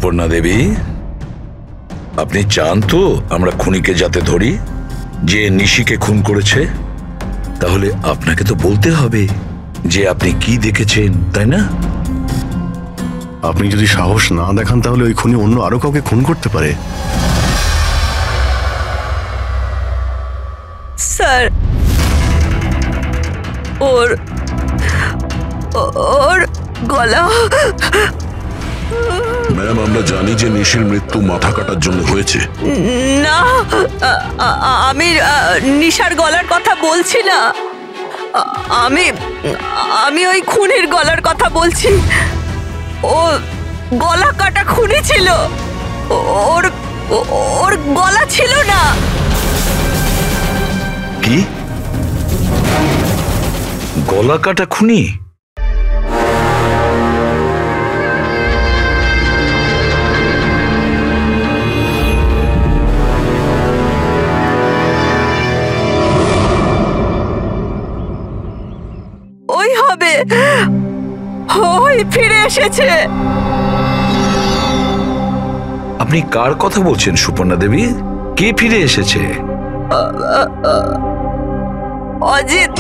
সুপর্ণা দেবী, আপনি চান তো আমরা খুনিকে যাতে ধরি, যে নিশিকে খুন করেছে? তাহলে আপনাকে তো বলতে হবে যে আপনি কি দেখেছেন, তাই না? আপনি যদি সাহস না দেখান তাহলে ওই খুনি অন্য আরো কাউকে খুন করতে পারে। স্যার, ওর গলা। ম্যাম, আমরা জানি যে নিশির মৃত্যু মাথা কাটার জন্য হয়েছে। না, আমি নিশার গলার কথা বলছি না। আমি ওই খুনির গলার কথা বলছি। ও গলা কাটা খুনি ছিল, ওর গলা ছিল না। কি গলা কাটা খুনি? ওই হবে, ওই ফিরে এসেছে। আপনি কার কথা বলছেন সুপর্ণা দেবী? কে ফিরে এসেছে? অজিত।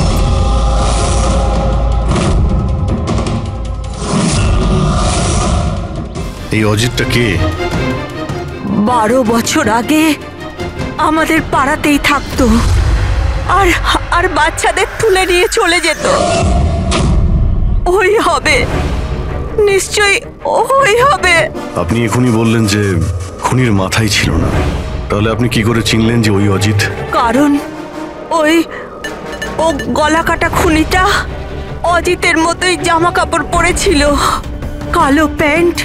এই অজিতটা কে? 12 বছর আগে আমাদের পাড়াতেই থাকতো, আর বাচ্চাদের তুলে নিয়ে চলে যেত। ওই হবে, নিশ্চয়ই ওই হবে। আপনি এখনই বললেন যে খুনির মাথাই ছিল না, তাহলে আপনি কি করে চিনলেন যে ওই অজিত? কারণ ও গলা কাটা খুনিটা অজিতের মতোই জামা কাপড় পরেছিল, কালো প্যান্ট,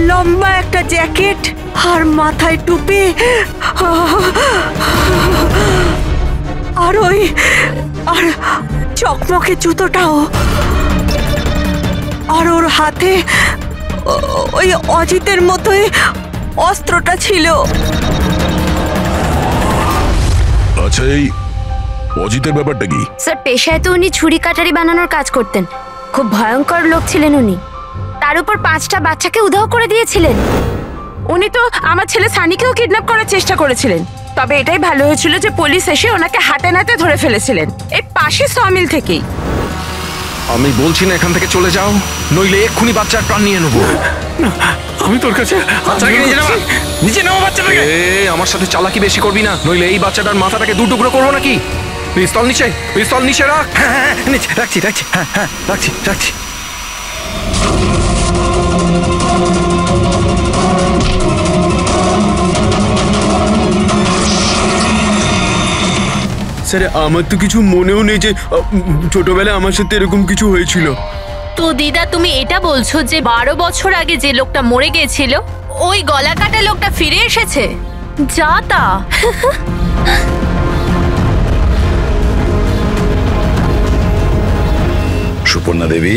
লম্বা একটা জ্যাকেট আর মাথায় টুপি, আর চকমকে জুতোটাও। আর ওর হাতে ওই অজিতের মতোই অস্ত্রটা ছিল। আচ্ছা, এই অজিতের ব্যাপারটা কি? স্যার, পেশায় তো উনি ছুরি কাটারি বানানোর কাজ করতেন। খুব ভয়ঙ্কর লোক ছিলেন উনি। তার উপর 5টা বাচ্চাকে উধাও করে দিয়েছিলেন। উনি তো আমার ছেলে সানিকেও কিডন্যাপ করার চেষ্টা করেছিলেন। তবে এটাই ভালো হয়েছিল যে পুলিশ এসে ওনাকে হাতে নাতে ধরে ফেলেছিলেন, এই পাশে সমিল থেকেই। আমি বলছি না এখান থেকে চলে যাও, নইলে এক্ষুনি বাচ্চার প্রাণ নিয়ে নেবো। আমি তোর কাছে বাচ্চাটাকে নিচে নাও বাচ্চাটাকে। আমার সাথে চালাকি বেশি করবি না, নইলে এই বাচ্চাটার মাথাটাকে 2 টুকরো করবো নাকি। পিস্তল নিচে রাখ। হ্যাঁ, নিচে রাখছি। হ্যাঁ, রাখছি। স্যার, আমার তো কিছু মনেও নেই যে ছোটবেলায় আমার সাথে এরকম কিছু হয়েছিল। তো দিদা, তুমি এটা বলছো যে 12 বছর আগে যে লোকটা মরে গিয়েছিল ওই গলা কাটা লোকটা ফিরে এসেছে? যা তা। সুপর্ণা দেবী,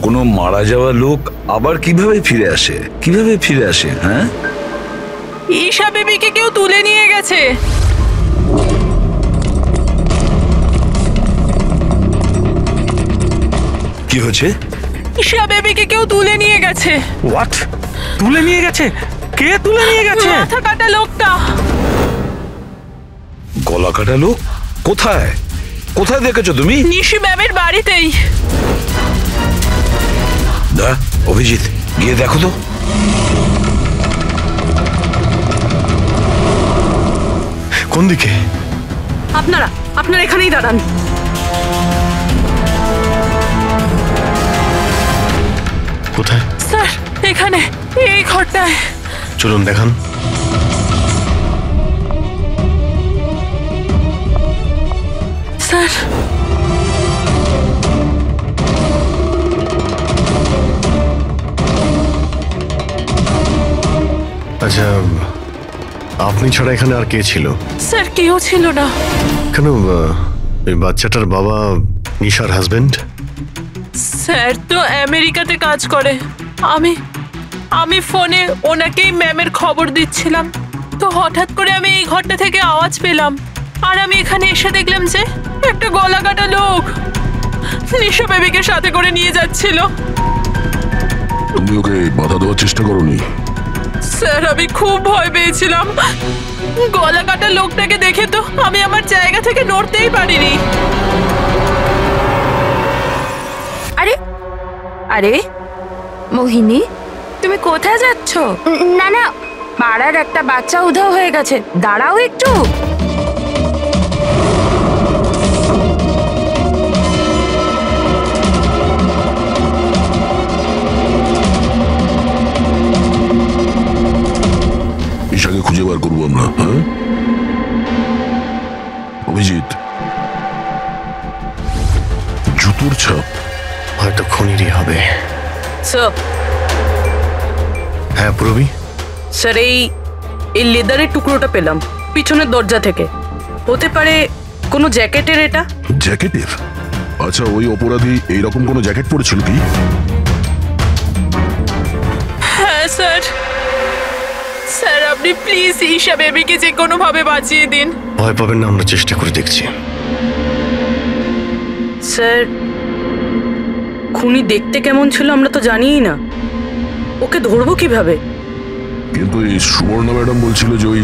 কোনো মারা যাওয়া লোক আবার কিভাবে ফিরে আসে? হ্যাঁ, ঈশা বেবিকে কেউ তুলে নিয়ে গেছে। কি হচ্ছে? ঈশা বেবিকে কেউ তুলে নিয়ে গেছে। হোয়াট? তুলে নিয়ে গেছে? কে তুলে নিয়ে গেছে? মাথা কাটা লোকটা। গলা কাটা লোক? কোথায় দেখেছো তুমি? নিশি ম্যামের বাড়িতেই। অভিজিৎ, গিয়ে দেখো তো। কোন দিকে? আপনারা এখানেই দাঁড়ান। কোথায়? স্যার, এখানে, এই ঘরটায়। চলুন দেখান। স্যার, আচ্ছা, আপনি ছাড়া এখানে আর কে ছিল? স্যার, কেউ ছিল না। কেন, ওই বাচ্চাটার বাবা নিশার হাজবেন্ড? স্যার তো আমেরিকাতে কাজ করে। আমি ফোনে ওনাকেই ম্যামের খবর দিচ্ছিলাম, তো হঠাৎ করে আমি এই ঘরটা থেকে আওয়াজ পেলাম, আর আমি এখানে এসে দেখলাম যে একটা গলা কাটা লোক নিশা বেবিকে সাথে করে নিয়ে যাচ্ছিল। তুমি ওকে বাধা দেওয়ার চেষ্টা করোনি? স্যার আমি খুব ভয় পেয়েছিলাম, গলা কাটা লোকটাকে দেখে তো আমি আমার জায়গা থেকে নড়তেই পারিনি। আরে আরে মোহিনী, তুমি কোথায় যাচ্ছ? না না, পাড়ার একটা বাচ্চা উধাও হয়ে গেছে, দাঁড়াও একটু। ঈশাকে খুঁজে বার করবো আমরা। হ্যাঁ অভিজিৎ, জুতোর ছাপ হয়তো খুনিরই হবে। স্যার হ্যাঁ পূরবী, স্যার এই লেদারের টুকরোটা পেলাম পিছনের দরজা থেকে, হতে পারে কোনো জ্যাকেটের এটা? জ্যাকেটের? আচ্ছা, ওই অপরাধী এইরকম কোনো জ্যাকেট পরেছিল কি? হ্যাঁ স্যার। স্যার আপনি প্লিজ ঈশা বেবিকে যে কোনো ভাবে বাঁচিয়ে দিন। ভয় পাবেন না, আমরা চেষ্টা করে দেখছি। স্যার খুনি দেখতে কেমন ছিল আমরা তো জানিই না, ওকে ধরবো কিভাবে? কিন্তু এই সুবর্ণা ম্যাডাম বলছিল যে ওই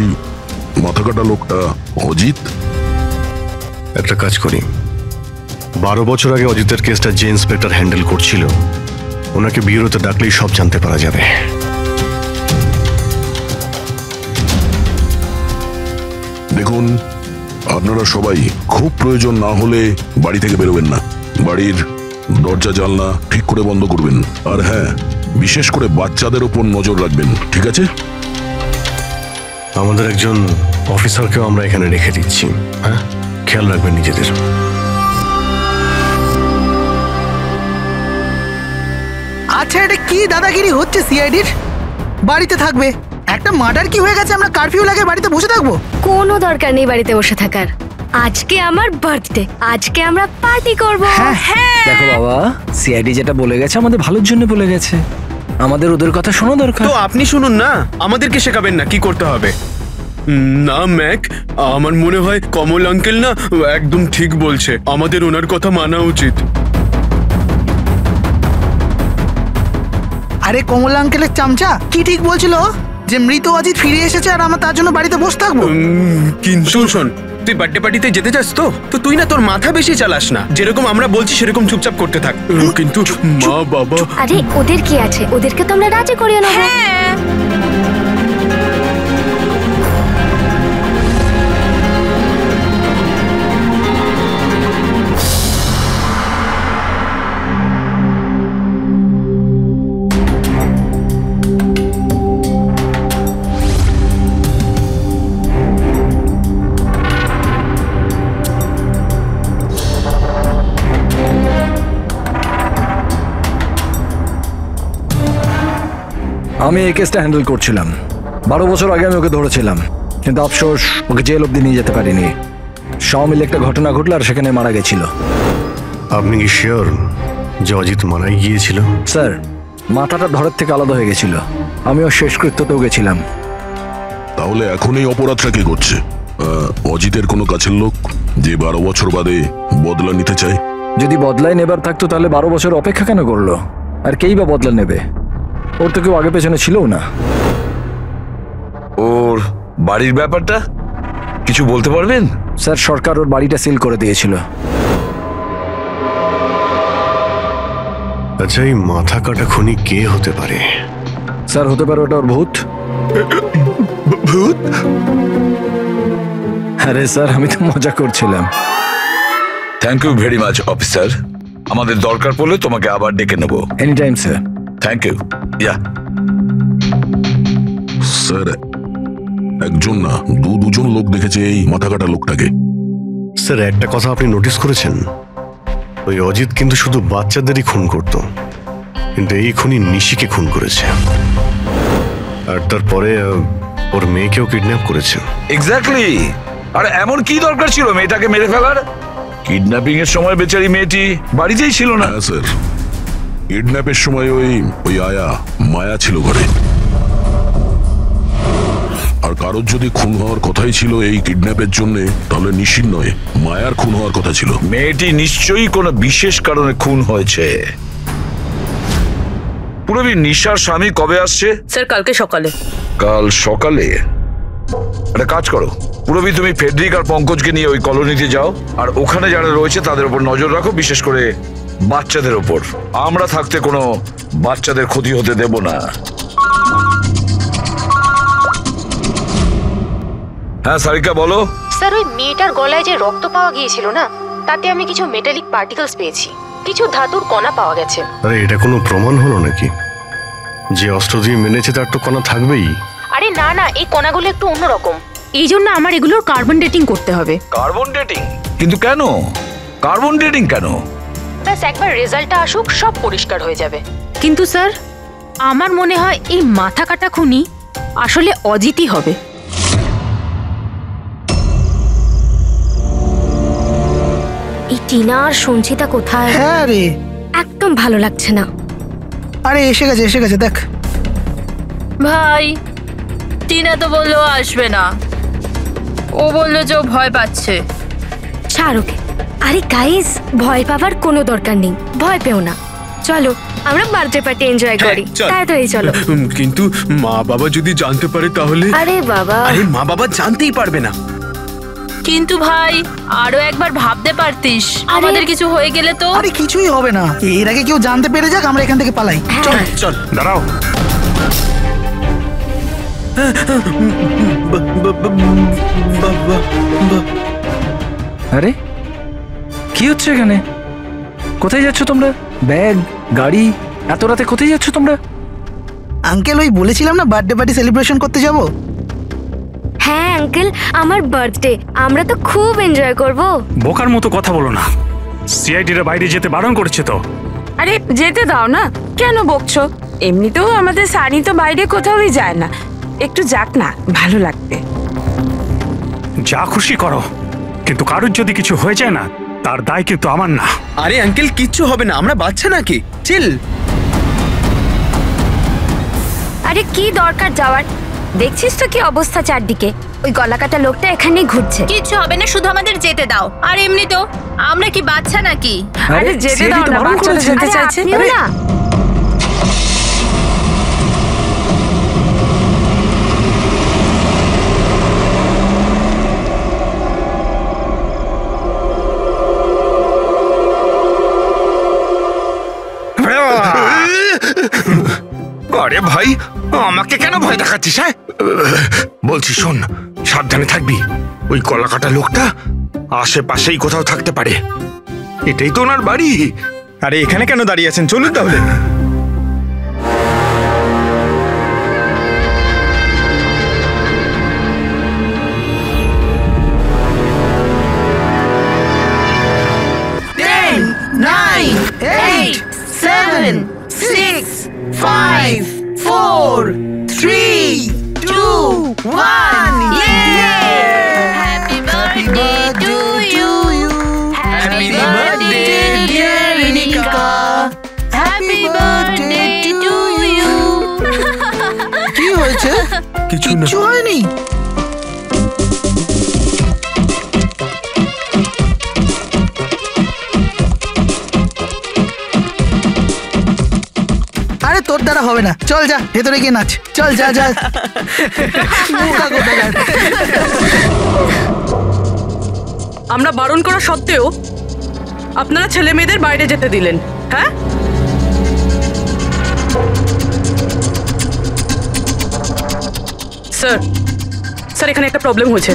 মাথা কাটা লোকটা অজিত। একটা কাজ করি, 12 বছর আগে অজিতের কেসটা যে ইন্সপেক্টর হ্যান্ডেল করছিল, ওনাকে বিউরোতে ডাকলেই সব জানতে পারা যাবে। দেখুন, আপনারা সবাই খুব প্রয়োজন না হলে বাড়ি থেকে বেরোবেন না। বাড়ির দরজা জানলা ঠিক করে বন্ধ করবেন। আর হ্যাঁ, বিশেষ করে বাচ্চাদের উপর নজর রাখবেন, ঠিক আছে? আমাদের একজন অফিসারকেও আমরা এখানে রেখে দিচ্ছি। হ্যাঁ, খেয়াল রাখবেন নিজেদের। আচ্ছা, এটা কি দাদাগিরি হচ্ছে সিআইডির? বাড়িতে থাকবে, একটা মার্ডার কি হয়ে গেছে, আমরা কারফিউ লাগে বাড়িতে বসে থাকবো? কোনো দরকার নেই বাড়িতে বসে থাকার। আজকে আমার বার্থডে, আজকে আমরা পার্টি করব। হ্যাঁ দেখো বাবা, সিআইডি যেটা বলে গেছে আমাদের ভালোর জন্য বলে গেছে, আমাদের ওদের কথা শোনা দরকার। তো আপনি শুনুন না, আমাদেরকে শেখাবেন না কি করতে হবে। না ম্যাক, আমার মনে হয় কমল আঙ্কেল না একদম ঠিক বলছে, আমাদের ওনার কথা মানা উচিত। আরে কমলা আঙ্কেলের চামচা কি ঠিক বলছিল যে মৃত অজিত ফিরে এসেছে আর আমরা তার জন্য বাড়িতে বসে থাকবো? কিন্তু শোন, তুই বার্থডে পার্টিতে যেতে চাস তো তুই না তোর মাথা বেশি চালাস না, যেরকম আমরা বলছি সেরকম চুপচাপ করতে থাক। কিন্তু মা বাবা। আরে ওদের কি আছে, ওদেরকে তো আমরা রাজি করিয়ে নেবো। আমি এই কেসটা হ্যান্ডেল করছিলাম, 12 বছর আগে আমি ওকে ধরেছিলাম, কিন্তু আফসোস ওকে জেল অব্দি নিয়ে যেতে পারিনি। সব মিলে একটা ঘটনা ঘটলো আর সেখানে মারা গেছিল। আপনি কি শিওর যে অজিত মারাই গিয়েছিল? স্যার, মাথাটা ধরের থেকে আলাদা হয়ে গেছিল, আমিও শেষকৃত্যতেও গেছিলাম। তাহলে এখন এই অপরাধটা কে করছে? অজিতের কোনো কাছের লোক যে 12 বছর বাদে বদলা নিতে চায়? যদি বদলাই নেবার থাকতো তাহলে 12 বছর অপেক্ষা কেন করলো? আর কেই বা বদলা নেবে? ওর তো কেউ আগে পেছনে ছিল না। ওর বাড়ির ব্যাপারটা কিছু বলতে পারবেন? স্যার, সরকার ওর বাড়িটা সিল করে দিয়েছিল। আচ্ছা, এই মাথা কাটা খুনি কে হতে পারে? স্যার, হতে পারে ওটা ওর ভূত। ভূত? আরে স্যার, আমি তো মজা করছিলাম। Thank you very much officer, আমাদের দরকার পড়লে তোমাকে আবার ডেকে নেব। Any time sir. Thank you. Yeah sir, একজন না দুজন লোক দেখেছে এই মাথা কাটা লোকটাকে। স্যার, একটা কথা আপনি নোটিস করেছেন? ওই অজিত কিন্তু শুধু বাচ্চাদেরই খুন করত, কিন্তু এই খুনি নিশিকে খুন করেছে, আর তারপরে ওর মেয়েকেও কিডন্যাপ করেছে। এক্স্যাক্টলি। আর এমন কি দরকার ছিল মেয়েটাকে মেরে ফেলার? কিডন্যাপিং এর সময় বেচারি মেয়েটি বাড়িতেই ছিল না। হ্যাঁ স্যার, কিডন্যাপের সময় ওই আয়া মায়া ছিল ঘরে। আর কারোর যদি খুন হওয়ার কথাই ছিল এই কিডন্যাপের জন্য, তাহলে নিশির নয় মায়ার খুন হওয়ার কথা ছিল। মেয়েটি নিশ্চয়ই কোনো বিশেষ কারণে খুন হয়েছে। পুরবী, নিশার স্বামী কবে আসছে? স্যার কালকে সকালে। কাল সকালে? একটা কাজ করো পুরবী, তুমি ফেডরিক আর পঙ্কজকে নিয়ে ওই কলোনিতে যাও, আর ওখানে যারা রয়েছে তাদের উপর নজর রাখো, বিশেষ করে বাচ্চাদের ওপর। আমরা থাকতে কোনো বাচ্চাদের ক্ষতি হতে দেব না। হ্যাঁ সারিকা বলো। স্যার, ওই মেয়েটার গলায় যে রক্ত পাওয়া গিয়েছিল না, তাতে আমি কিছু মেটালিক পার্টিকেলস পেয়েছি, কিছু ধাতুর কণা পাওয়া গেছে। আরে এটা কোনো প্রমাণ হলো নাকি? যে অস্ত্র দিয়ে মেনেছে তার তো কণা থাকবেই। আরে না না, এই কণাগুলো একটু অন্যরকম, এই জন্য আমার এগুলোর কার্বন ডেটিং করতে হবে। Carbon dating? কিন্তু কেন কার্বন ডেটিং কেন? ব্যাস একবার রেজাল্টটা আসুক, সব পরিষ্কার হয়ে যাবে। কিন্তু স্যার, আমার মনে হয় এই মাথা কাটা খুনি আসলে অজিতই হবে। এই টিনা আর সঞ্চিতা কোথায়? হ্যাঁ রে, একদম ভালো লাগছে না। আরে এসে গেছে দেখ। ভাই, টিনা তো বললো আসবে না, ও বললো যে ও ভয় পাচ্ছে। ছাড় ওকে। আরে গাইস, ভয় পাবার কোনো দরকার নেই, ভয় পেও না। চলো আমরা বার্থডে পার্টি এনজয় করি। তাড়াতাড়ি চলো। কিন্তু মা বাবা যদি জানতে পারে তাহলে? আরে বাবা, আরে মা বাবা জানতেই পারবে না। কিন্তু ভাই, আরো একবার ভাবতে পারতিস, আমাদের কিছু হয়ে গেলে তো। আরে কিছুই হবে না, এর আগে কেউ জানতে পেরে যাক, আমরা এখান থেকে পালাই। চল চল। দাঁড়াও, আরে কি হচ্ছে এখানে? কোথায় যাচ্ছ তোমরা? ব্যাগ, গাড়ি, এত রাতে কোথায় যাচ্ছ তোমরা? আঙ্কেল, ওই বলেছিলাম না বার্থডে পার্টি সেলিব্রেশন করতে যাব। হ্যাঁ আঙ্কেল, আমার বার্থডে, আমরা তো খুব এনজয় করব। বোকার মতো কথা বলো না, সিআইডিরা বাইরে যেতে বারণ করেছে তো। আরে যেতে দাও না, কেন বকছো? এমনিতেও আমাদের সানি তো বাইরে কোথাওই যায় না, একটু যাক না, ভালো লাগবে। যা খুশি করো, কিন্তু কারোর যদি কিছু হয়ে যায় না, তার দায় কিন্তু আমার না। আরে আঙ্কেল, কিচ্ছু হবে না, আমরা বাচ্চা নাকি, চিল। আরে কি দরকার যাওয়ার? দেখছিস তো কি অবস্থা চারদিকে, ওই গলাকাটা লোকটা এখানেই ঘুরছে। কিচ্ছু হবে না, শুধু আমাদের যেতে দাও। আর এমনি তো আমরা কি বাচ্চা নাকি? আরে যেতে দাও না, বাচ্চারা যেতে চাইছে। আপনিও না। আরে ভাই, আমাকে কেন ভয় দেখাচ্ছিস? হ্যাঁ বলছি শোন, সাবধানে থাকবি। ওই কলাকাটা লোকটা আশেপাশেই কোথাও থাকতে পারে, এটাই তো ওনার বাড়ি। আরে এখানে কেন দাঁড়িয়ে আছেন, চলুন তাহলে। Happy birthday to you. Happy birthday dear Nika. Happy birthday to you. কি হয়েছে? কিছু হয়নি। আরে তোর দ্বারা হবে না, চল যা ভেতরে গিয়ে নাচ। চল যা যা। আমরা বারণ করা সত্ত্বেও আপনারা ছেলে মেয়েদের বাইরে যেতে দিলেন, হ্যাঁ? স্যার, স্যার এখানে একটা প্রবলেম হয়েছে।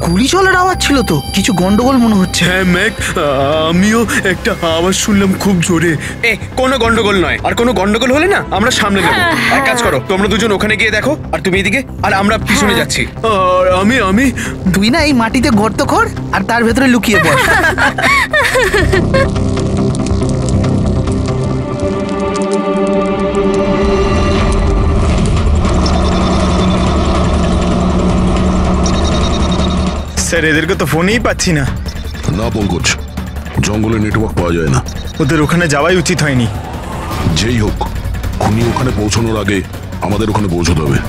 গুলি চলার আওয়াজ ছিল তো, কিছু গন্ডগোল মনে হচ্ছে। হ্যাঁ ম্যাক, আমিও একটা আওয়াজ শুনলাম খুব জোরে। কোনো গন্ডগোল নয়, আর কোনো গন্ডগোল হলে না আমরা সামনে নেব। এক কাজ করো, তোমরা দুজন ওখানে গিয়ে দেখো, আর তুমি এদিকে, আর আমরা পিছনে যাচ্ছি। আর আমি তুই না এই মাটিতে গর্ত কর আর তার ভেতরে লুকিয়ে পড়। স্যার, এদেরকে তো ফোনেই পাচ্ছি না। না পঙ্কজ, জঙ্গলে নেটওয়ার্ক পাওয়া যায় না। ওদের ওখানে যাওয়াই উচিত হয়নি। যেই হোক, খুনি ওখানে পৌঁছানোর আগে আমাদের ওখানে পৌঁছতে হবে।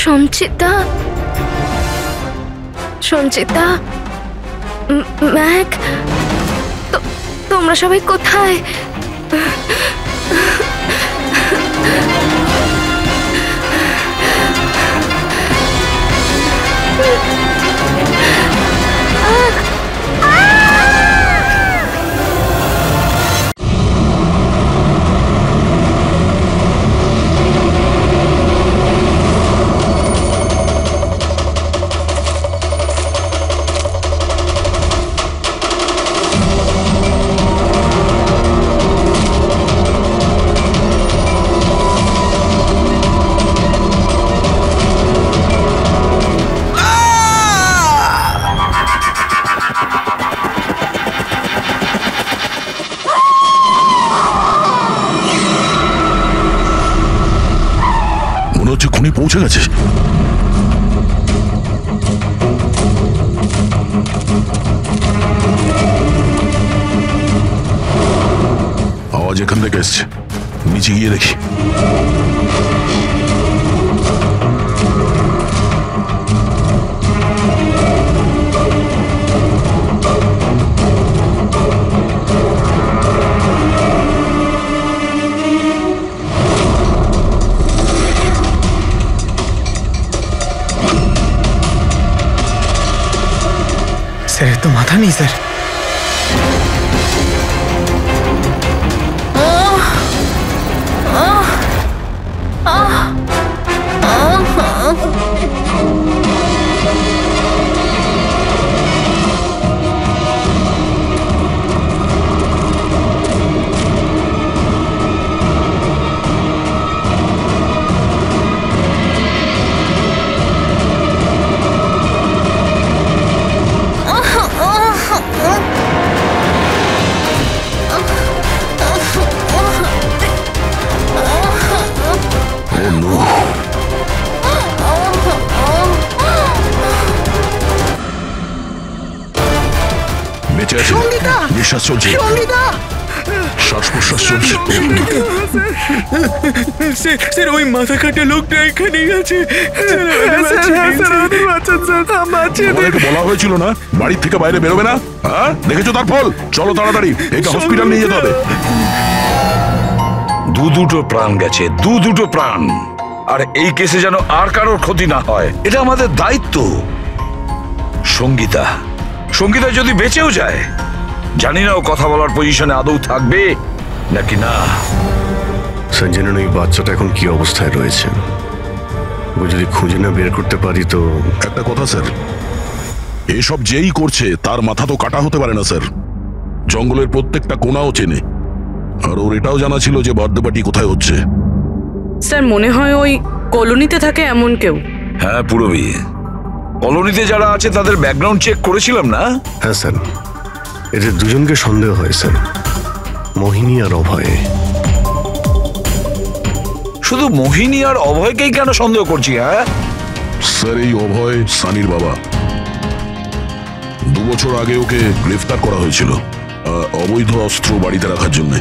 সঞ্চিতা, সঞ্চিতা, ম্যাক, তোমরা সবাই কোথায়? খুনি পৌঁছে গেছে। আওয়াজ এখান থেকে এসছে, নিচে গিয়ে দেখি। স্যার তো মাথা নেই স্যার। নিঃশ্বাস চলছে, শ্বাস প্রশ্বাস চলছে। স্যার ওই মাথা কাটা লোকটা এখানেই আছে। বলা হয়েছিল না বাড়ির থেকে বাইরে বেরোবে না? হ্যাঁ, দেখেছো তার ফল। চলো তাড়াতাড়ি একে হসপিটাল নিয়ে যেতে হবে। দুটো প্রাণ গেছে, দুটো প্রাণ। আর এই কেসে যেন আর কারোর ক্ষতি না হয়, এটা আমাদের দায়িত্ব। সঙ্গীতা, সঙ্গীতা যদি বেঁচেও যায়, জানি না ও কথা বলার পজিশনে আদৌ থাকবে নাকি না। সঞ্জনন, ওই বাচ্চাটা এখন কি অবস্থায় রয়েছে? ও যদি খুঁজে না বের করতে পারি তো। একটা কথা স্যার, এসব যেই করছে তার মাথা তো কাটা হতে পারে না স্যার। জঙ্গলের প্রত্যেকটা কোণাও চেনে, আর ওর এটাও জানা ছিল যে বার্থডে পার্টি কোথায় হচ্ছে। স্যার মনে হয় ওই কলোনিতে থাকে এমন কেউ। হ্যাঁ পুরবী, কলোনিতে যারা আছে তাদের ব্যাকগ্রাউন্ড চেক করেছিলাম না? হ্যাঁ স্যার, এদের দুজনকে সন্দেহ হয় স্যার, মোহিনী আর অভয়। শুধু মোহিনী আর অভয়কেই কেন সন্দেহ করছি? হ্যাঁ স্যার, এই অভয় সানির বাবা। 2 বছর আগে ওকে গ্রেফতার করা হয়েছিল অবৈধ অস্ত্র বাড়িতে রাখার জন্য।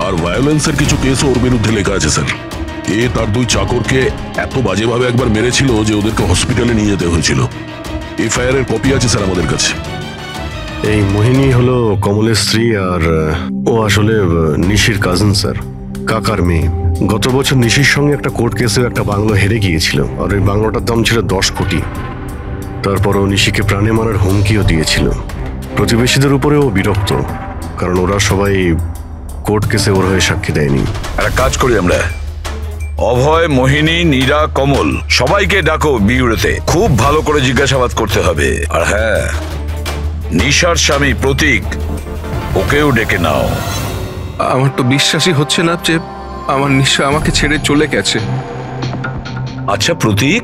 আর ভায়োলেন্সের কিছু কেসও ওর বিরুদ্ধে লেখা আছে স্যার। এ তার 2 চাকরকে এত বাজেভাবে একবার মেরেছিল যে ওদেরকে হসপিটালে নিয়ে যেতে হয়েছিল। এফআইআর এর কপি আছে স্যার আমাদের কাছে। এই মোহিনী হলো কমলের স্ত্রী, আর ও আসলে নিশির কাজিন স্যার, কাকার মেয়ে। গত বছর নিশির সঙ্গে একটা কোর্ট কেসে একটা বাংলো হেরে গিয়েছিল, আর ওই বাংলোটার দাম ছিল 10 কোটি। তারপর ও নিশিকে প্রাণে মারার হুমকিও দিয়েছিল। প্রতিবেশীদের উপরেও বিরক্ত, কারণ ওরা সবাই কোর্ট কেসে ওর হয়ে সাক্ষী দেয়নি। একটা কাজ করি আমরা, অভয়, মোহিনী, নীরা, কমল সবাইকে ডাকো বিউরোতে। খুব ভালো করে জিজ্ঞাসাবাদ করতে হবে। আর হ্যাঁ, নিশার স্বামী প্রতীক, ওকেও ডেকে নাও। আমার তো বিশ্বাসই হচ্ছে না যে আমার নিশা আমাকে ছেড়ে চলে গেছে। আচ্ছা প্রতীক,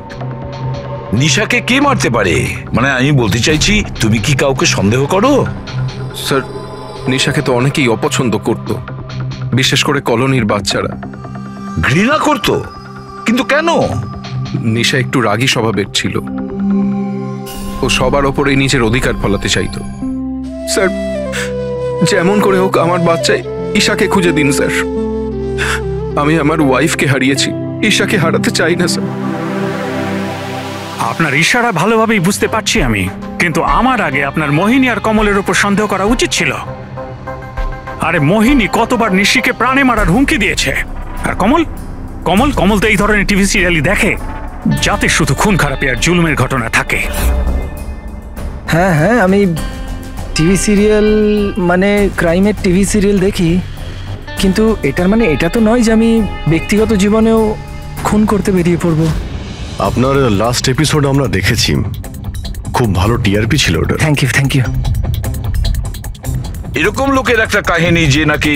নিশাকে কে মারতে পারে? মানে আমি বলতে চাইছি, তুমি কি কাউকে সন্দেহ করো? স্যার, নিশাকে তো অনেকেই অপছন্দ করত, বিশেষ করে কলোনির বাচ্চারা। ঘৃণা করতো? কিন্তু কেন? নিশা একটু রাগী স্বভাবের ছিল। ও সবার ওপরেই নিজের অধিকার ফলাতে চাইতো। স্যার, যেমন করে হোক আমার বাচ্চায় ঈশাকে খুঁজে দিন স্যার। আমি আমার ওয়াইফকে হারিয়েছি, ঈশাকে হারাতে চাই না স্যার। আপনার ইশারা ভালোভাবেই বুঝতে পারছি আমি, কিন্তু আমার আগে আপনার মোহিনী আর কমলের উপর সন্দেহ করা উচিত ছিল। আরে মোহিনী কতবার নিশিকে প্রাণে মারার হুমকি দিয়েছে, আর কমল কমল কমল তো এই ধরনের টিভি সিরিয়ালই দেখে, যাতে শুধু খুন খারাপি আর জুলুমের ঘটনা থাকে। হ্যাঁ হ্যাঁ, আমি টিভি সিরিয়াল মানে ক্রাইমের টিভি সিরিয়াল দেখি, কিন্তু এটার মানে এটা তো নয় যে আমি ব্যক্তিগত জীবনেও খুন করতে বেরিয়ে পড়ব। আপনার লাস্ট এপিসোড আমরা দেখেছি, খুব ভালো টিআরপি ছিল ওটা। Thank you thank you. এরকম লোকের একটা কাহিনী যে নাকি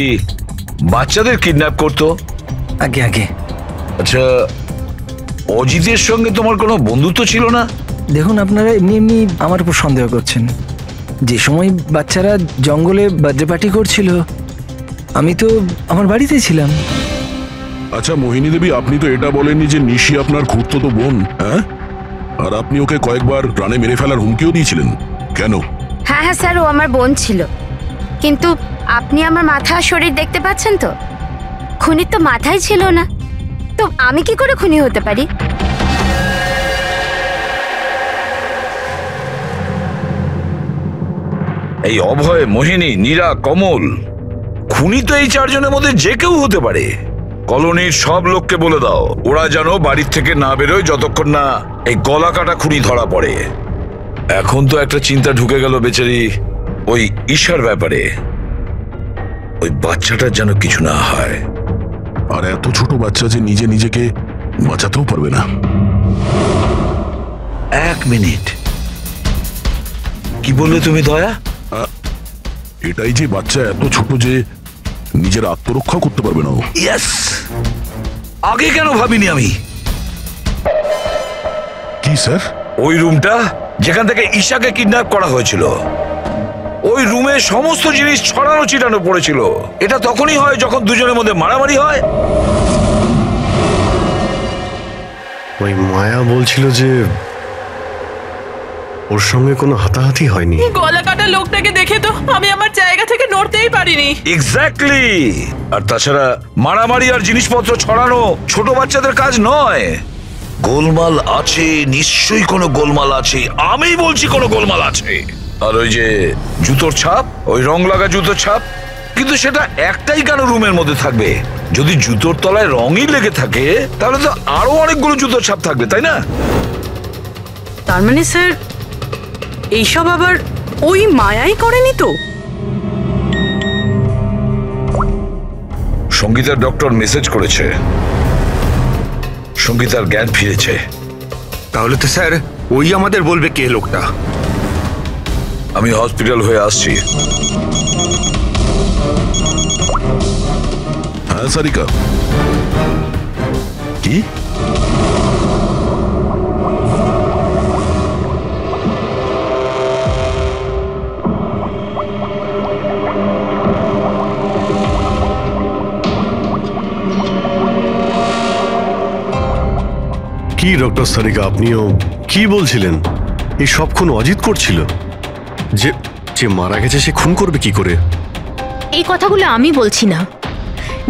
বাচ্চাদের কিডন্যাপ করতো। আগে আগে। আচ্ছা, অজিতের সঙ্গে তোমার কোনো বন্ধুত্ব ছিল না? দেখুন, আপনারা এমনি এমনি আমার উপর সন্দেহ করছেন। যে সময় বাচ্চারা জঙ্গলে বার্থডে পার্টি করছিল, আমি তো আমার বাড়িতে ছিলাম। আচ্ছা মোহিনী দেবী, আপনি তো এটা বলেননি যে নিশি আপনার খুড়তুতো বোন, হ্যাঁ? আর আপনি ওকে কয়েকবার প্রাণে মেরে ফেলার হুমকিও দিয়েছিলেন, কেন? হ্যাঁ হ্যাঁ স্যার, ও আমার বোন ছিল। কিন্তু আপনি আমার মাথা আর শরীর দেখতে পাচ্ছেন তো, খুনির তো মাথাই ছিল না, তো আমি কি করে খুনি হতে পারি? এই অভয়, মোহিনী, নীরা, কমল, খুনি তো এই চারজনের মধ্যে যে কেউ হতে পারে। কলোনির সব লোককে বলে দাও, ওরা যেন বাড়ির থেকে না বেরোয় যতক্ষণ না এই গলা কাটা খুনি ধরা পড়ে। এখন তো একটা চিন্তা ঢুকে গেল বেচারি ওই ঈশার ব্যাপারে। ওই বাচ্চাটার যেন কিছু না হয়। আর এত ছোট বাচ্চা যে নিজে নিজেকে বাঁচাতেও পারবে না। এক মিনিট, কি বললে তুমি দয়া? এটাই যে বাচ্চা এত ছোট যে নিজের আত্মরক্ষা করতে পারবে না। ইয়েস, আগে কেন ভাবিনি আমি? কি স্যার? ওই রুমটা যেখান থেকে ঈশাকে কিডন্যাপ করা হয়েছিল, ওই রুমে সমস্ত জিনিস ছড়ানো ছিটানো পড়েছিল। এটা তখনই হয় যখন দুজনের মধ্যে মারামারি হয়। ওই মায়া বলছিল যে ওর সঙ্গে কোনো হাতাহাতি হয়নি। গলা কাটা লোকটাকে দেখে তো আমি আমার জায়গা থেকে নড়তেই পারিনি। এক্স্যাক্টলি। আর তাছাড়া মারামারি আর জিনিসপত্র ছড়ানো ছোট বাচ্চাদের কাজ নয়। গোলমাল আছে, নিশ্চয়ই কোনো গোলমাল আছে। আমি বলছি কোনো গোলমাল আছে। আর ওই যে জুতোর ছাপ, ওই রং লাগা জুতোর ছাপ, কিন্তু সেটা একটাই কেন রুমের মধ্যে থাকবে? যদি জুতোর তলায় রঙই লেগে থাকে তাহলে তো আরো অনেকগুলো জুতোর ছাপ থাকবে, তাই না? তার মানে স্যার এইসব আবার ওই মায়াই করেনি তো? সঙ্গীতার ডক্টর মেসেজ করেছে, সঙ্গীতার জ্ঞান ফিরেছে। তাহলে তো স্যার ওই আমাদের বলবে কে লোকটা। আমি হসপিটাল হয়ে আসছি। হ্যাঁ সারিকা, কি? কি ডক্টর সারিকা, আপনিও কি বলছিলেন? এই সব খুন অজিত করছিল? যে যে মারা গেছে সে খুন করবে কি করে? এই কথাগুলো আমি বলছি না,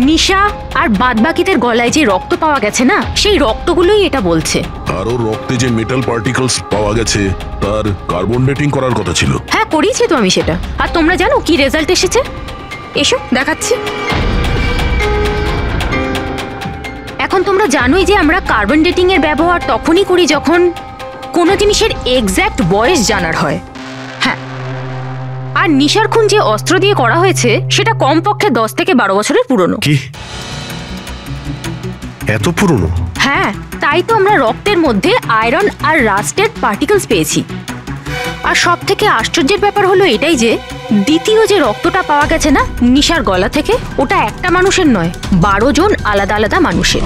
নিশা আর বাদবাকিদের গলায় যে রক্ত পাওয়া গেছে না, সেই রক্তগুলোই এটা বলছে। আর ওর রক্তে যে মেটাল পার্টিকেলস পাওয়া গেছে তার কার্বন ডেটিং করার কথা ছিল। হ্যাঁ করিয়েছি তো আমি সেটা। আর তোমরা জানো কি রেজাল্ট এসেছে? এসো দেখাচ্ছি। এখন তোমরা জানোই যে আমরা কার্বন ডেটিং এর ব্যবহার তখনই করি যখন কোনো জিনিসের এক্স্যাক্ট বয়স জানার হয়। হ্যাঁ, আর নিশার খুন যে অস্ত্র দিয়ে করা হয়েছে সেটা কমপক্ষে 10 থেকে 12 বছরের পুরনো। কি এত পুরনো? হ্যাঁ, তাই তো আমরা রক্তের মধ্যে আয়রন আর রাস্টেড পার্টিকেলস পেয়েছি। আর সব থেকে আশ্চর্যের ব্যাপার হলো এটাই যে দ্বিতীয় যে রক্তটা পাওয়া গেছে না নিশার গলা থেকে, ওটা একটা মানুষের নয়, 12 জন আলাদা আলাদা মানুষের।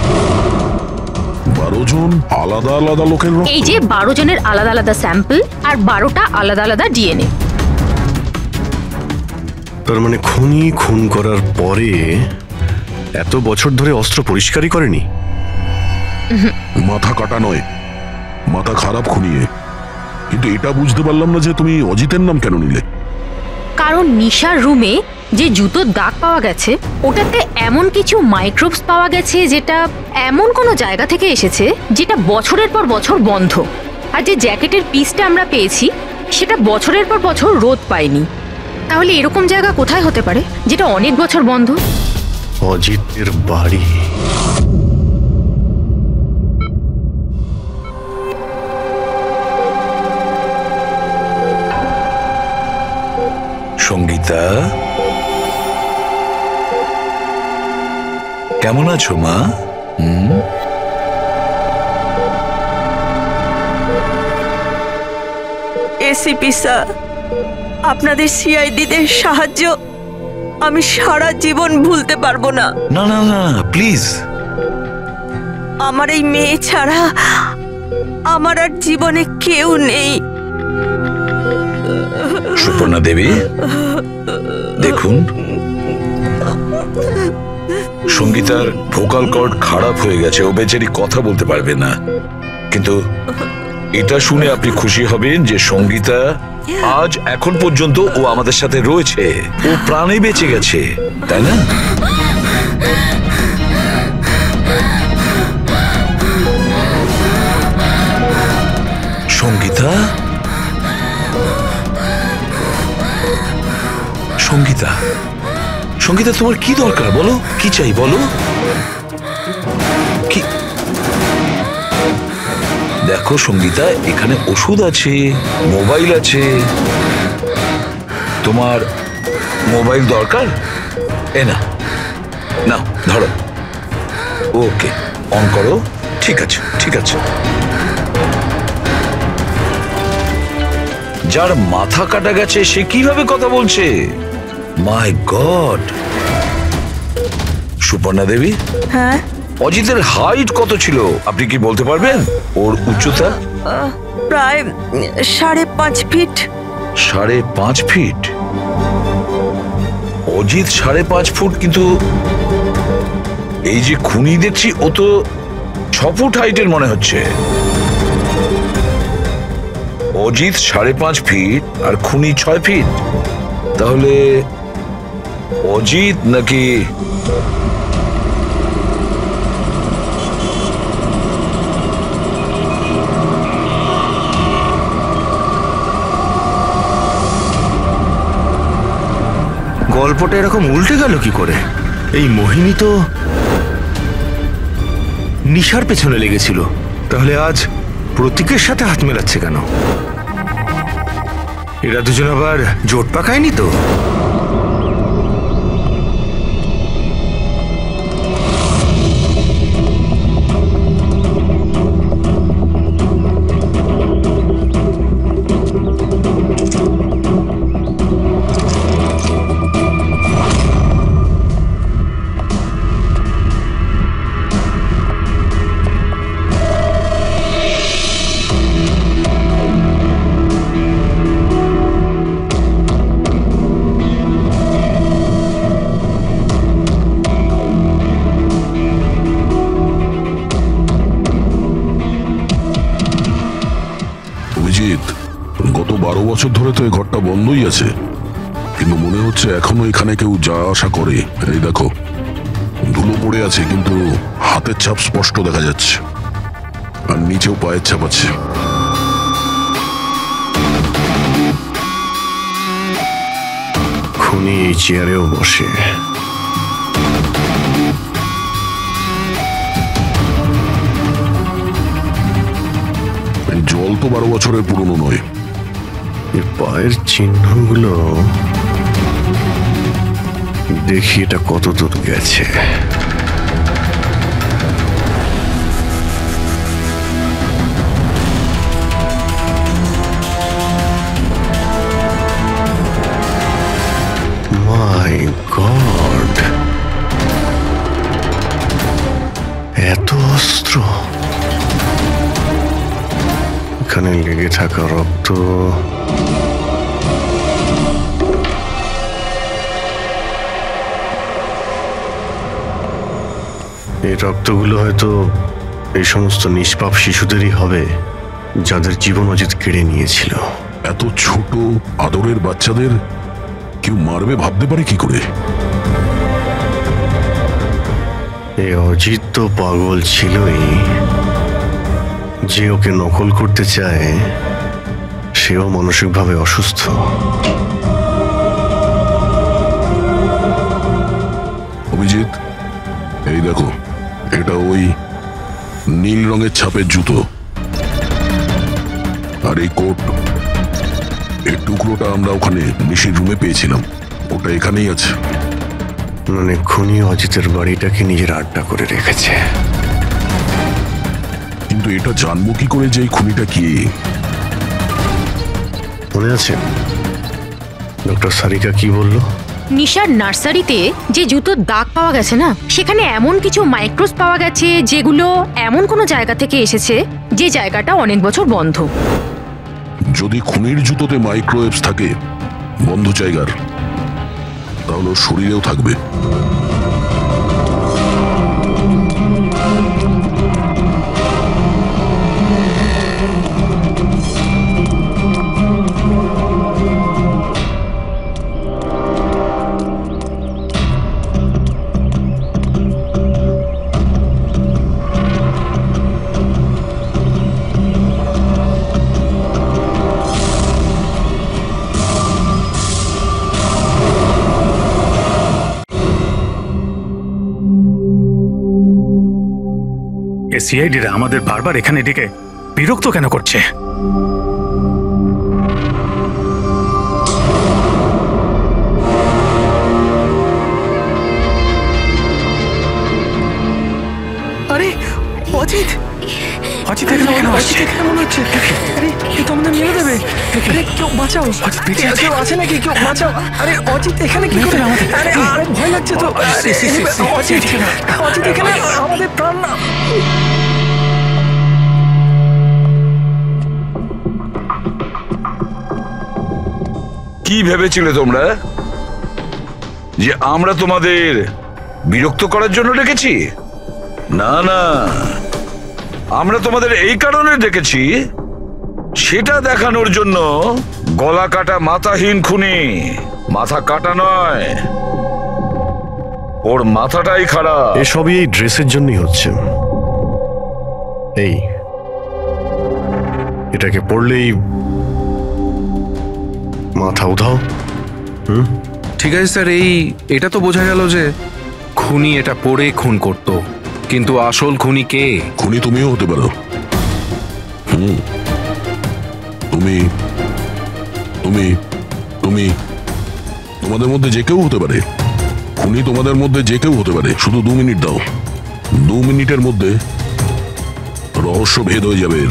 12 জন আলাদা আলাদা লোকের রক্ত? এই যে 12 জনের আলাদা আলাদা স্যাম্পল আর 12টা আলাদা আলাদা ডিএনএ। তার মানে খুনি খুন করার পরে এত বছর ধরে অস্ত্র পরিষ্কারই করেনি? মাথা কাটা নয়, মাথা খারাপ খুনিয়ে। কিন্তু এটা বুঝতে পারলাম না যে তুমি অজিতের নাম কেন নিলে। কারণ নিশার রুমে যে জুতোর দাগ পাওয়া গেছে ওটাতে এমন কিছু মাইক্রোবস পাওয়া গেছে যেটা এমন কোনো জায়গা থেকে এসেছে যেটা বছরের পর বছর বন্ধ। আর যে জ্যাকেটের পিসটা আমরা পেয়েছি সেটা বছরের পর বছর রোদ পায়নি। তাহলে এরকম জায়গা কোথায় হতে পারে যেটা অনেক বছর বন্ধ? অজিতের বাড়ি। সঙ্গীতা, কেমন আছো মা? এসিপি স্যার, আপনাদের সিআইডিদের সাহায্য আমি সারা জীবন ভুলতে পারবো না। না না না, প্লিজ। আমার এই মেয়ে ছাড়া আমার আর জীবনে কেউ নেই। সুপর্ণা দেবী, দেখুন, সঙ্গীতার ভোকাল কর্ড খারাপ হয়ে গেছে, ও বেচারি কথা বলতে পারবে না। কিন্তু এটা শুনে আপনি খুশি হবেন যে সঙ্গীতা আজ এখন পর্যন্ত ও আমাদের সাথে রয়েছে, ও প্রাণে বেঁচে গেছে, তাই না? সঙ্গীতা, সঙ্গীতা, সঙ্গীতা, তোমার কি দরকার বলো? কি চাই বলো? কি? দেখো সঙ্গীতা, এখানে ওষুধ আছে, মোবাইল আছে। তোমার মোবাইল দরকার? এ না, না ধরো। ওকে, অন করো। ঠিক আছে, ঠিক আছে। যার মাথা কাটা গেছে সে কিভাবে কথা বলছে? মাই গড। সুপর্ণা দেবী, হ্যাঁ, অজিতের হাইট কত ছিল আপনি কি বলতে পারবেন? ওর উচ্চতা? প্রায় 5.5 ফিট। 5.5 ফিট? অজিত 5.5 ফুট, কিন্তু এই যে খুনি দেখছি ও তো 6 ফুট হাইটের মনে হচ্ছে। অজিত 5.5 ফিট আর খুনি 6 ফিট। তাহলে অজিত নাকি গল্পটা এরকম উল্টে গেল কি করে? এই মোহিনী তো নিশার পেছনে লেগেছিল, তাহলে আজ প্রতীকের সাথে হাত মেলাচ্ছে কেন? এরা দুজন আবার জোট পাকায়নি তো? গত 12 বছর ধরে তো এই ঘরটা বন্ধই আছে, কিন্তু মনে হচ্ছে এখনো এখানে কেউ যা আসা করে। এই দেখো, ধুলো পড়ে আছে কিন্তু হাতের ছাপ স্পষ্ট দেখা যাচ্ছে, আর নিচেও পায়ের ছাপ আছে। খুনি এই চেয়ারেও বসে। জল তো 12 বছরের পুরনো নয়। এর পায়ের চিহ্নগুলো দেখি এটা কত দূর গেছে। লেগে থাকা রক্ত। এই রক্তগুলো হয়তো এই সমস্ত নিষ্পাপ শিশুদেরই হবে যাদের জীবন অজিত কেড়ে নিয়েছিল। এত ছোট আদরের বাচ্চাদের কেউ মারবে ভাবতে পারে কি করে? এই অজিত তো পাগল ছিলই, যে ওকে নকল করতে চায় সেও মানসিকভাবে অসুস্থ। অভিজিৎ, এই দেখো, এটা ওই নীল রঙের ছাপের জুতো, আর এই কোট, এই টুকরোটা আমরা ওখানে নিশির রুমে পেয়েছিলাম, ওটা এখানেই আছে। মানে খুনি অজিতের বাড়িটাকে নিজের আড্ডা করে রেখেছে। কিন্তু এটা জানবো কি করে যে এই খুনিটা কি? মনে আছে ডক্টর সারিকা কি বলল? নিশার নার্সারিতে যে জুতোর দাগ পাওয়া গেছে না, সেখানে এমন কিছু মাইক্রোস পাওয়া গেছে যেগুলো এমন কোনো জায়গা থেকে এসেছে যে জায়গাটা অনেক বছর বন্ধ। যদি খুনির জুতোতে মাইক্রোওয়েভস থাকে বন্ধ জায়গার, তাহলে শরীরেও থাকবে। সিআইডিরা আমাদের বারবার এখানে ডেকে বিরক্ত কেন করছে? আরে অজিত, অজিত এখানে কেন আসছে? মনে হচ্ছে আরে এ তো আমাদের মেরে দেবে। আরে কেউ বাঁচাও, কেউ আছে নাকি? কেউ বাঁচাও। আরে অজিত এখানে কি করে? আরে আরে ভয় লাগছে তো। অজিত এখানে, আমাদের প্রাণ না। কি ভেবেছিলে তোমরা যে আমরা তোমাদের বিরক্ত করার জন্য ডেকেছি? না না, আমরা তোমাদের এই কারণে ডেকেছি, সেটা দেখানোর জন্য গলা কাটা মাথাহীন খুনি, মাথা কাটা নয়, ওর মাথাটাই খারাপ। এসবই এই ড্রেসের জন্যই হচ্ছে। এই এটাকে পড়লেই মাথা উধাও। ঠিক আছে স্যার, এটা তো বোঝা গেল যে খুনি এটা পরে খুন করত, কিন্তু আসল খুনি কে? খুনি তুমিও হতে পারো। তুমি তুমি তুমি তোমাদের মধ্যে যে কেউ হতে পারে। খুনি তোমাদের মধ্যে যে কেউ হতে পারে। শুধু 2 মিনিট দাও, 2 মিনিটের মধ্যে রহস্য ভেদ হয়ে যাবে।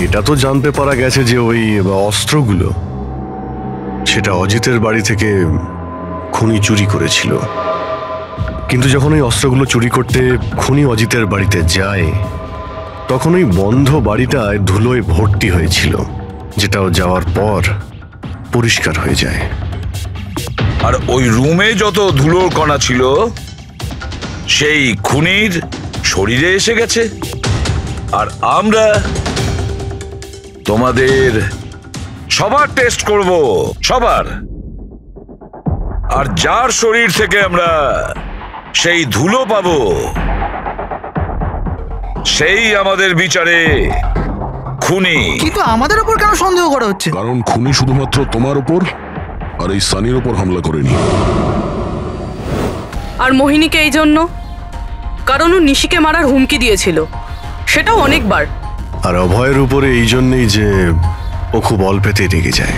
এটা তো জানতে পারা গেছে যে ওই অস্ত্রগুলো সেটা অজিতের বাড়ি থেকে খুনি চুরি করেছিল। কিন্তু যখন ওই অস্ত্রগুলো চুরি করতে খুনি অজিতের বাড়িতে যায়, তখন ওই বন্ধ বাড়িটায় ধুলোয় ভর্তি হয়েছিল, যেটাও যাওয়ার পর পরিষ্কার হয়ে যায়। আর ওই রুমে যত ধুলোর কণা ছিল সেই খুনির শরীরে এসে গেছে। আর আমরা তোমাদের সবার টেস্ট করব, সবার। আর যার শরীর থেকে আমরা সেই ধুলো পাবো, সেই আমাদের বিচারে খুনি। কিন্তু আমাদের উপর কেন সন্দেহ করা হচ্ছে? কারণ খুনি শুধুমাত্র তোমার উপর আর এই সানির উপর হামলা করেনি। আর মোহিনীকে এই জন্য, কারণ ও নিশিকে মারার হুমকি দিয়েছিল, সেটাও অনেকবার। আর অভয়ের উপরে এই জন্যই যে ও খুব অল্পেতেই রেগে যায়।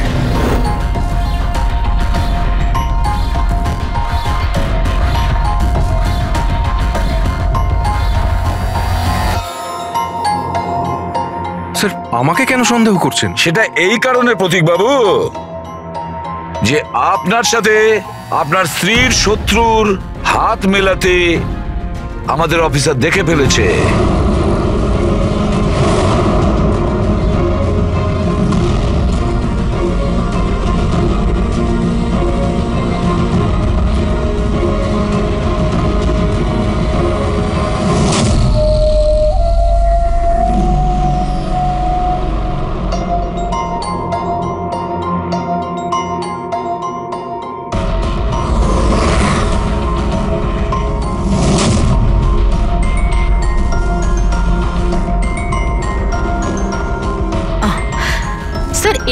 স্যার, আমাকে কেন সন্দেহ করছেন? সেটা এই কারণে প্রতীক বাবু যে আপনার সাথে আপনার স্ত্রীর শত্রুর হাত মেলাতে আমাদের অফিসার দেখে ফেলেছে।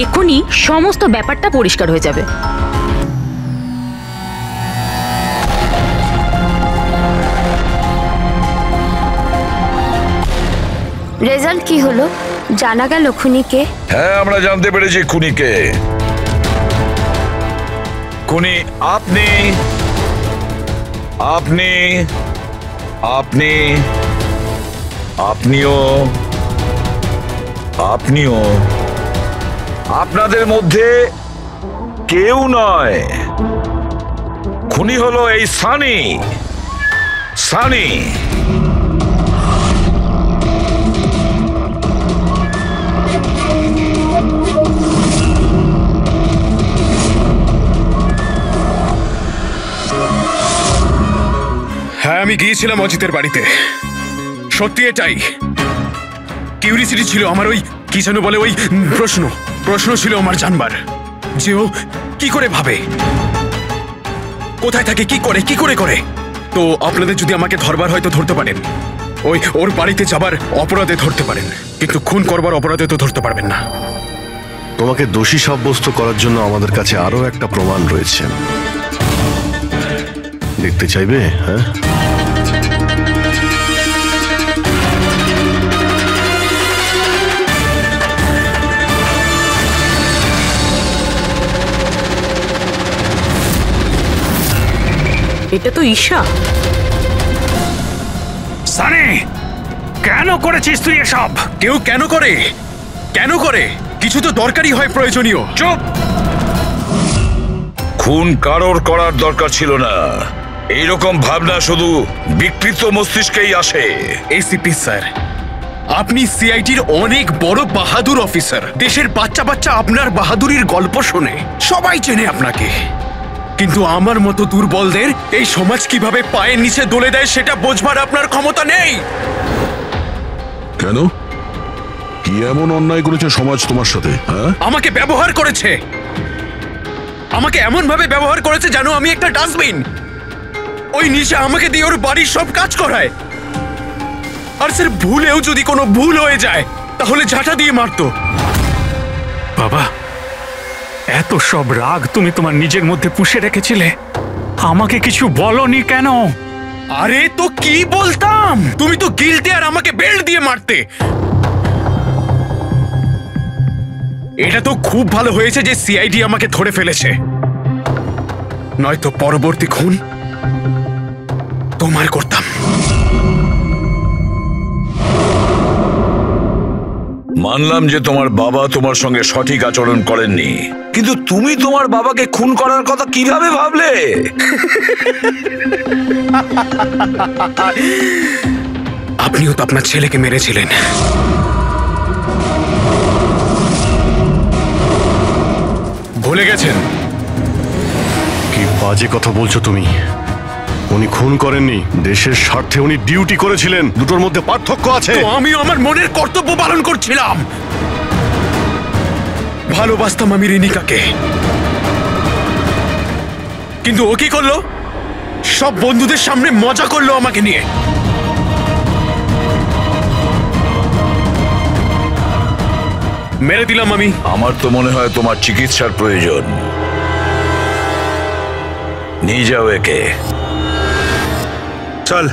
এখনই সমস্ত ব্যাপারটা পরিষ্কার হয়ে যাবে। রেজাল্ট কি হলো? জানা গেল খুনিকে? হ্যাঁ, আমরা জানতে পেরেছি খুনিকে। খুনি আপনি আপনি আপনি আপনিও আপনিও আপনাদের মধ্যে কেউ নয়। খুনি হলো এই সানি। সানি হ্যাঁ, আমি গিয়েছিলাম অজিতের বাড়িতে। সত্যি এটাই। কিউরিসিটি ছিল আমার, ওই কি যেন বলে, ওই প্রশ্ন ছিল আমার জানবার যে ও কি করে ভাবে, কোথায় থাকে, কি করে। তো আপনাদের যদি আমাকে ধরবার হয়তো ধরতে পারেন, ওর বাড়িতে যাবার অপরাধে ধরতে পারেন, কিন্তু খুন করবার অপরাধে তো ধরতে পারবেন না। তোমাকে দোষী সাব্যস্ত করার জন্য আমাদের কাছে আরো একটা প্রমাণ রয়েছে। দেখতে চাইবে? হ্যাঁ, এটা তো ঈশা। সানি, কেন করেছিস তুই এসব? কেউ কেন করে? কিছু তো দরকারি হয়, প্রয়োজনীয়। চুপ! খুন কারোর করার দরকার ছিল না। এইরকম ভাবনা শুধু বিকৃত মস্তিষ্কেই আসে। এসিপি স্যার, আপনি সিআইডির অনেক বড় বাহাদুর অফিসার। দেশের বাচ্চা আপনার বাহাদুরির গল্প শোনে, সবাই চেনে আপনাকে। কিন্তু আমার মতো দুর্বলদের এই সমাজ কিভাবে পায়ের নিচে দলে দেয় সেটা বোঝবার আপনার ক্ষমতা নেই। কেন? কি এমন অন্যায় করেছে সমাজ তোমার সাথে? আমাকে ব্যবহার করেছে, আমাকে এমন ভাবে ব্যবহার করেছে যেন আমি একটা ডাস্টবিন। ওই নিশা আমাকে দিয়ে ওর বাড়ির সব কাজ করায়। আর স্যার, ভুলেও যদি কোনো ভুল হয়ে যায় তাহলে ঝাঁটা দিয়ে মারতো। বাবা, এত সব রাগ তুমি তোমার নিজের মধ্যে পুষে রেখেছিলে, আমাকে কিছু বলনি কেন? আরে তো কি বলতাম, তুমি তো গিলতে আর আমাকে বেল্ট দিয়ে মারতে। এটা তো খুব ভালো হয়েছে যে সিআইডি আমাকে ধরে ফেলেছে, নয়তো পরবর্তী খুন তোমার করতাম। মানলাম যে তোমার বাবা তোমার সঙ্গে সঠিক আচরণ করেননি, কিন্তু তুমি তোমার বাবাকে খুন করার কথা কিভাবে ভাবলে? আপনিও তো আপনার ছেলেকে মেরেছিলেন। ভুলে গেছেন? কি বাজে কথা বলছো তুমি? উনি খুন করেননি, দেশের স্বার্থে উনি ডিউটি করেছিলেন। দুটোর মধ্যে পার্থক্য আছে। তো আমিও আমার মনের কর্তব্য পালন করছিলাম। ভালোবাসতাম আমি রিনিকাকে, কিন্তু ও কি করলো? সব বন্ধুদের সামনে মজা করলো আমাকে নিয়ে। মেরে দিলাম আমি। আমার তো মনে হয় তোমার চিকিৎসার প্রয়োজন। নিয়ে যাও একে। চল।